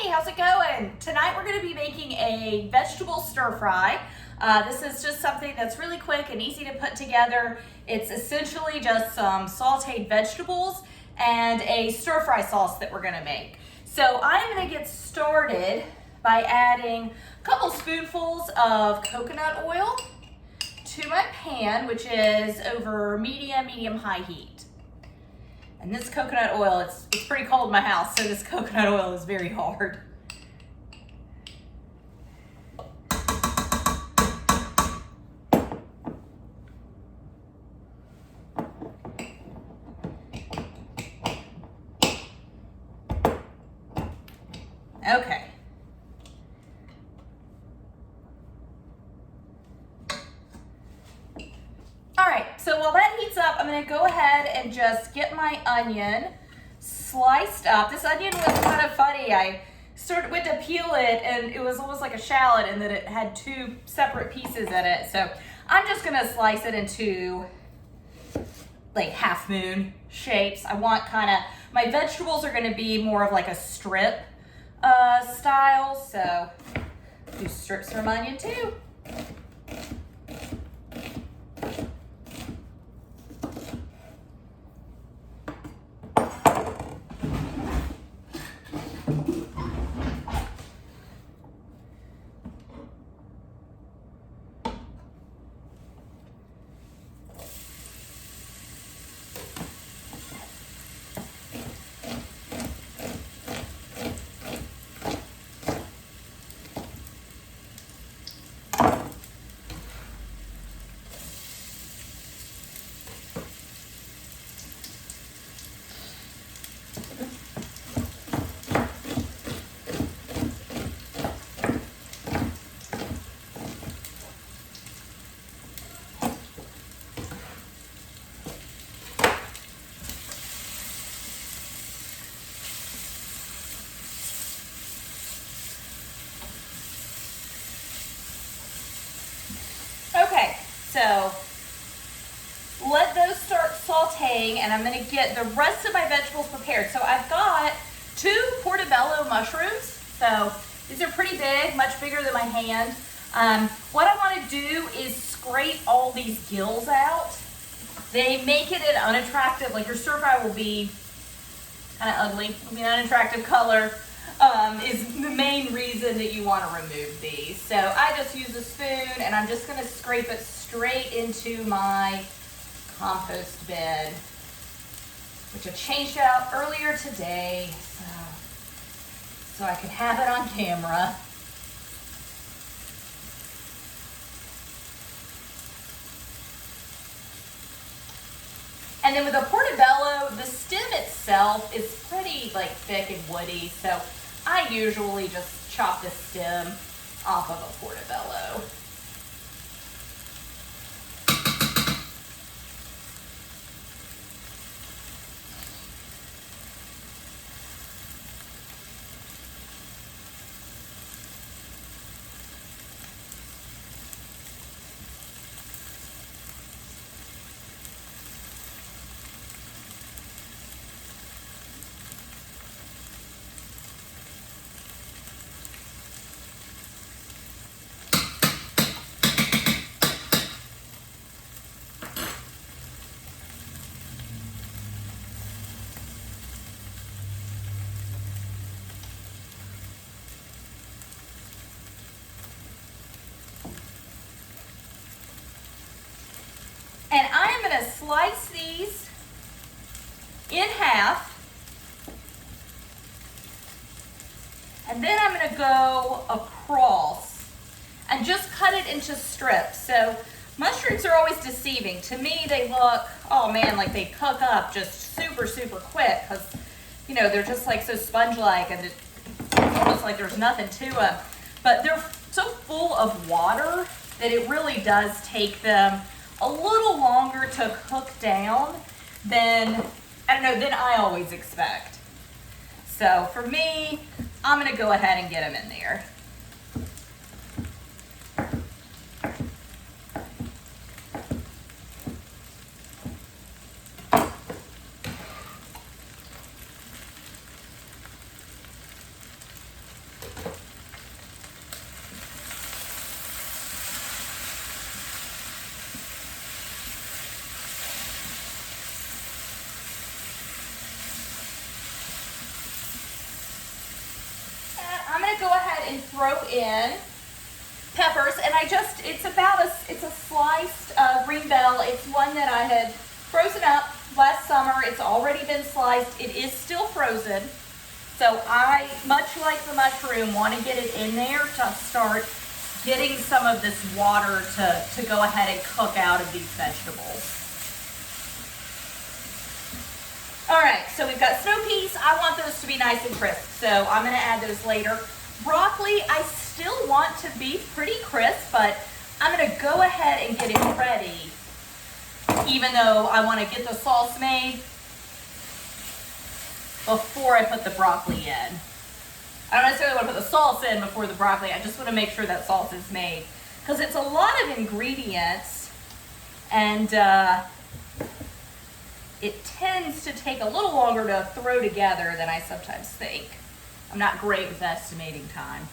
Hey, how's it going? Tonight we're going to be making a vegetable stir fry. This is just something that's really quick and easy to put together. It's essentially just some sauteed vegetables and a stir fry sauce that we're going to make. So I'm going to get started by adding a couple spoonfuls of coconut oil to my pan, which is over medium-high heat. And this coconut oil, it's pretty cold in my house, so this coconut oil is very hard. Okay. All right, so while that heats up, I'm gonna go ahead and just get my onion sliced up. This onion was kind of funny. I went to peel it and it was almost like a shallot in that it had two separate pieces in it. So I'm just gonna slice it into like half moon shapes. I want my vegetables are gonna be more of like a strip style. So do strips from onion too. Okay, so let those start sauteing and I'm gonna get the rest of my vegetables prepared. So I've got 2 Portobello mushrooms. So these are pretty big, much bigger than my hand. What I wanna do is scrape all these gills out. They make it an unattractive, like your stir fry will be kind of ugly, it'll be an unattractive color. Is the main reason that you want to remove these. So I just use a spoon and I'm just going to scrape it straight into my compost bin, which I changed out earlier today so I could have it on camera. And then with a Portobello, the stem itself is pretty thick and woody, so I usually just chop the stem off of a Portobello. And I am going to slice these in half. And then I'm going to go across and just cut it into strips. So mushrooms are always deceiving. To me, they look, oh man, like they cook up just super, super quick because, you know, they're just like so sponge-like and it's almost like there's nothing to them. But they're so full of water that it really does take them a little longer to cook down than I always expect. So for me, I'm gonna go ahead and get them in there. go ahead and throw in peppers, and it's a sliced green bell. It's one that I had frozen up last summer. It's already been sliced. It is still frozen. So I, much like the mushroom, want to get it in there to start getting some of this water to go ahead and cook out of these vegetables. All right, so we've got snow peas. I want those to be nice and crisp, so I'm going to add those later. Broccoli, I still want to be pretty crisp, but I'm going to go ahead and get it ready, even though I want to get the sauce made before I put the broccoli in. I don't necessarily want to put the sauce in before the broccoli. I just want to make sure that sauce is made, because it's a lot of ingredients, and it tends to take a little longer to throw together than I sometimes think. I'm not great with estimating time.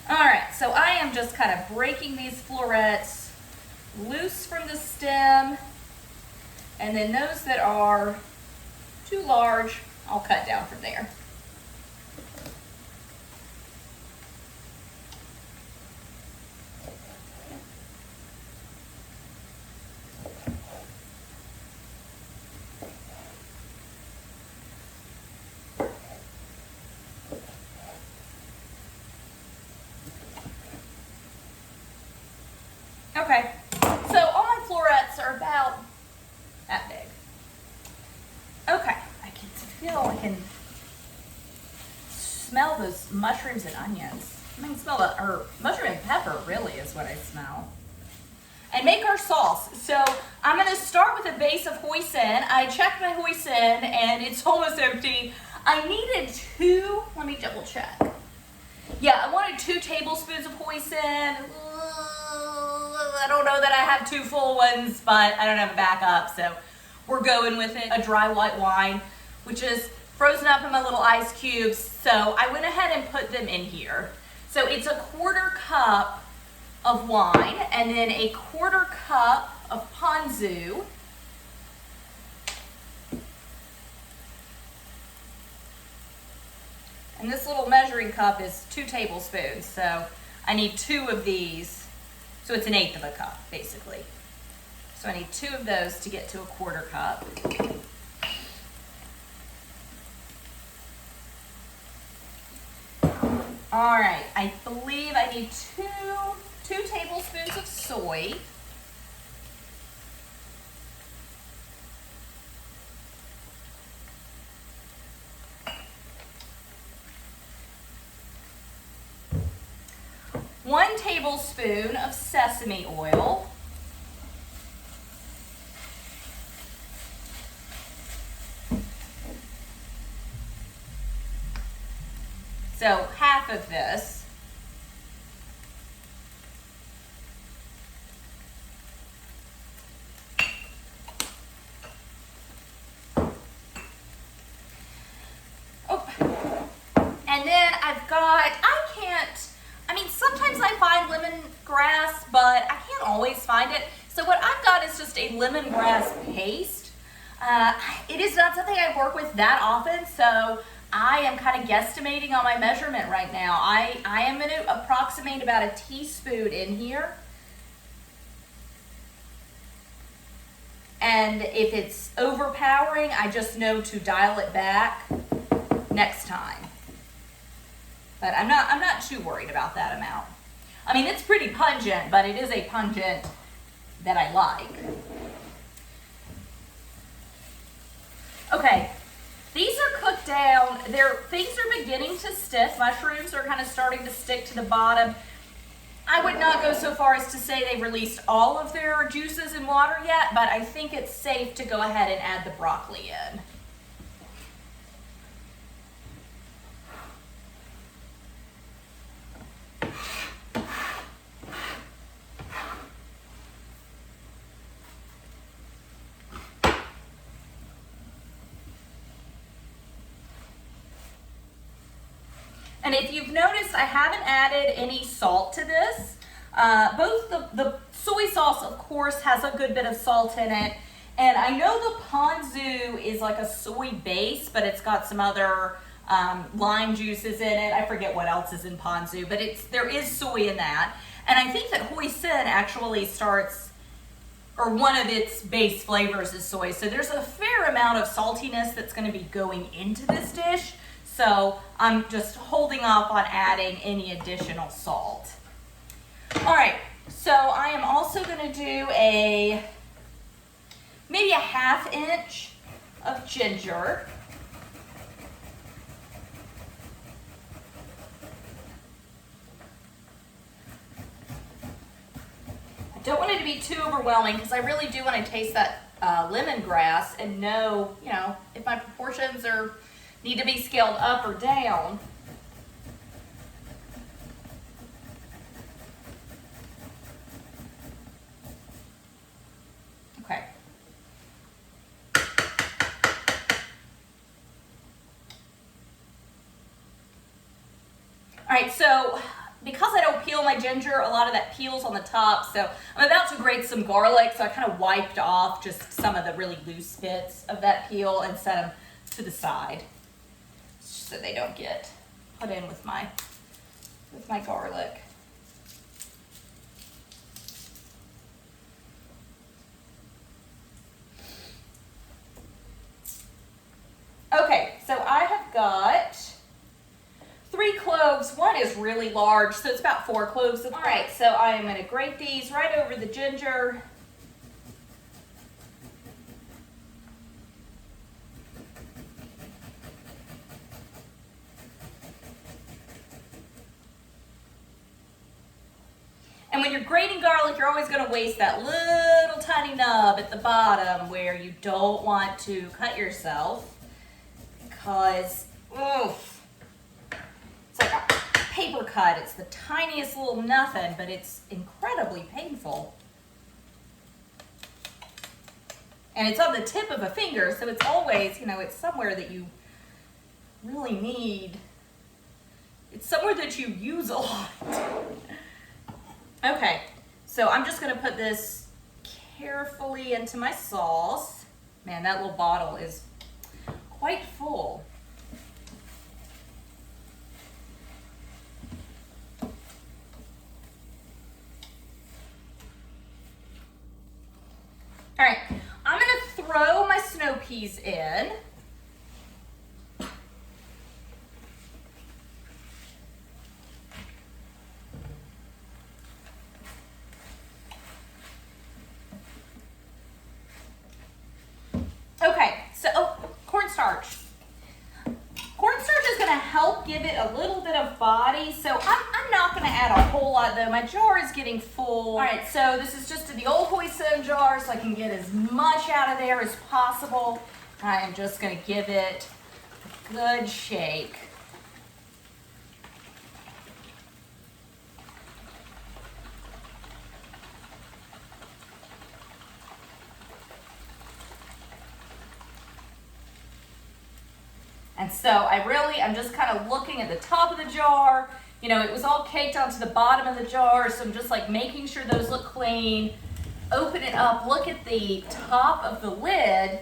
All right, so I am just kind of breaking these florets loose from the stem, and then those that are too large, I'll cut down from there. Okay, so all my florets are about that big. Okay, I can smell those mushrooms and onions. I can smell or mushroom and pepper really is what I smell. And make our sauce. So I'm gonna start with a base of hoisin. I checked my hoisin and it's almost empty. I needed let me double check. Yeah, I wanted 2 tablespoons of hoisin. I don't know that I have 2 full ones, but I don't have a backup, so we're going with it. A dry white wine, which is frozen up in my little ice cubes, so I went ahead and put them in here. So it's a 1/4 cup of wine, and then a 1/4 cup of ponzu. And this little measuring cup is 2 tablespoons, so I need 2 of these. So it's 1/8 of a cup, basically. So I need 2 of those to get to a 1/4 cup. All right, I believe I need two tablespoons of soy. One tablespoon of sesame oil. So half of this. Oh, and then I've got, sometimes I find lemongrass, but I can't always find it. So what I've got is just a lemongrass paste. It is not something I work with that often, so I am kind of guesstimating on my measurement right now. I am going to approximate about a teaspoon in here. And if it's overpowering, I just know to dial it back next time. But I'm not too worried about that amount. I mean, it's pretty pungent, but it is a pungent that I like. Okay, these are cooked down. Things are beginning to stiff. Mushrooms are kind of starting to stick to the bottom. I would not go so far as to say they've released all of their juices and water yet, but I think it's safe to go ahead and add the broccoli in. And if you've noticed, I haven't added any salt to this. Both the soy sauce, of course, has a good bit of salt in it, And I know the ponzu is like a soy base, but it's got some other lime juices in it. I forget what else is in ponzu, but there is soy in that. And I think that hoisin actually starts, or one of its base flavors is soy. So there's a fair amount of saltiness that's going to be going into this dish. So I'm just holding off on adding any additional salt. All right, so I am also going to do maybe a 1/2 inch of ginger. I don't want it to be too overwhelming because I really do want to taste that lemongrass and know, if my proportions need to be scaled up or down. Okay. All right, so because I don't peel my ginger, a lot of that peels on the top. So I'm about to grate some garlic, so I kind of wiped off just some of the really loose bits of that peel and set them to the side so they don't get put in with my garlic. Okay, so I have got 3 cloves. One is really large, so it's about 4 cloves. All right, so I am going to grate these right over the ginger. And when you're grating garlic, you're always going to waste that little tiny nub at the bottom where you don't want to cut yourself because, oof, it's like a paper cut. It's the tiniest little nothing, but it's incredibly painful. And it's on the tip of a finger, so it's always, it's somewhere that you really need. It's somewhere that you use a lot. Okay, so I'm just gonna put this carefully into my sauce. Man, that little bottle is quite full. All right, I'm gonna throw my snow peas in. Okay, so cornstarch. Cornstarch is going to help give it a little bit of body, so I'm not going to add a whole lot though. My jar is getting full. All right, so this is just the old hoisin jar so I can get as much out of there as possible. I am just going to give it a good shake. And so I'm just kind of looking at the top of the jar. It was all caked onto the bottom of the jar, so I'm just like making sure those look clean. Open it up, look at the top of the lid.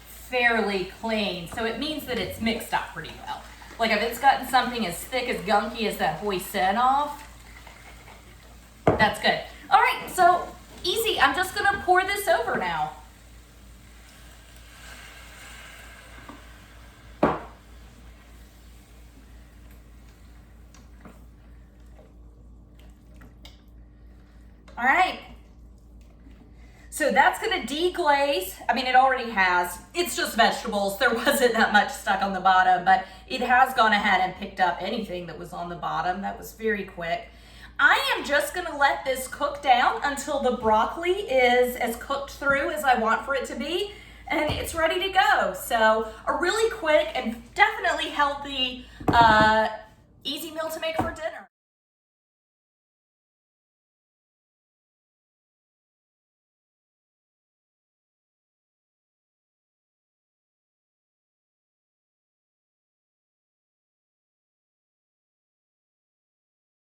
Fairly clean. So it means that it's mixed up pretty well. Like if it's gotten something as thick as gunky as that hoisin off, that's good. All right, so easy. I'm just gonna pour this over now. All right, so that's gonna deglaze. I mean, it already has. It's just vegetables. There wasn't that much stuck on the bottom, but it has gone ahead and picked up anything that was on the bottom. That was very quick. I am just gonna let this cook down until the broccoli is as cooked through as I want for it to be, and it's ready to go. So a really quick and definitely healthy, easy meal to make for dinner.